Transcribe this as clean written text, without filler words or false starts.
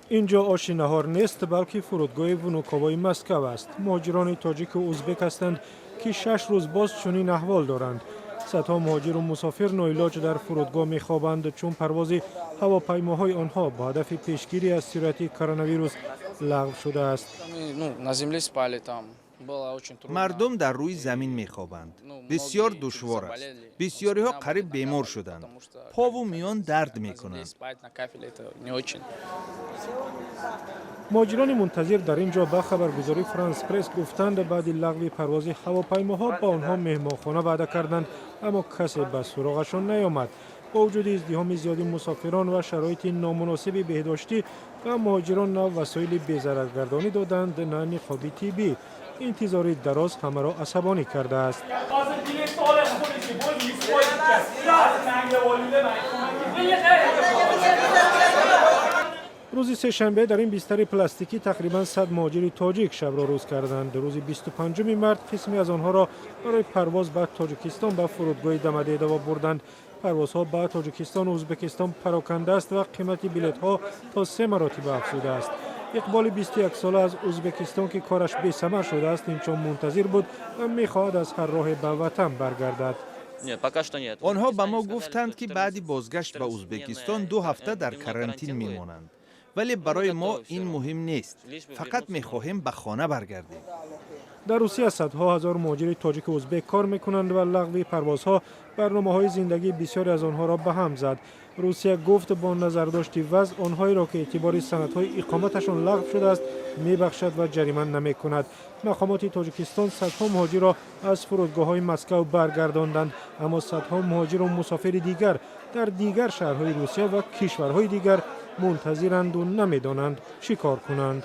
اینجا آش نهار نیست بلکه فرودگاه ونوکاوای مسکو است. مهاجران تاجیک و ازبک هستند که 6 روز باز چنین احوال دارند. صدها مهاجر و مسافر ناعلاج در فرودگاه میخوابند چون پرواز هواپیماهای آنها با هدف پیشگیری از سرایت کرونا ویروس لغو شده است. مردم در روی زمین میخوابند. بسیار دشوار است. بسیاری ها قریب بیمار شدند. پا و میان درد میکنند. مهاجران منتظر در اینجا به خبرگزاری فرانس پرس گفتند بعد لغو پرواز هواپیماها با آنها مهمانخانه وعده کردند اما کسی به سراغشان نیامد. با وجود ازدحام زیاد مسافران و شرایط نامناسب بهداشتی و مهاجران نه وسایل بی‌ضررگردانی دادند نه نقاب طبی. انتظار دراز همه را عصبانی کرده است. روز سه‌شنبه در این بستر پلاستیکی تقریبا 100 مهاجر تاجیک شب را روز کردند. روز 25 مارس قسمی از آنها را برای پرواز به تاجیکستان به فرودگاه دمدیدوا بردند. پروازها به تاجیکستان و ازبکستان پراکنده است و قیمت بلیط‌ها تا 3 مراتب افزوده است. اقبال 21 ساله از ازبکستان که کارش بی‌ثمر شده است اینچون منتظر بود و می‌خواهد از هر راه به وطن برگردد. آنها به ما گفتند که بعد بازگشت به ازبکستان 2 هفته در کرانتین میمانند. ولی برای ما این مهم نیست. فقط میخواهیم به خانه برگردیم. در روسیه صدها هزار مهاجر تاجیک و ازبک کار میکنند و لغو پروازها برنامه‌های زندگی بسیاری از آنها را به هم زد. روسیه گفت با نظرداشت وضع آنهایی را که اعتبار سندهای اقامتشان لغو شده است میبخشد و جریمه نمیکند. مقامات تاجیکستان صدها مهاجر را از فرودگاه‌های مسکو برگرداندند اما صدها مهاجر و مسافر دیگر در دیگر شهرهای روسیه و کشورهای دیگر منتظرند و نمیدانند چی کار کنند.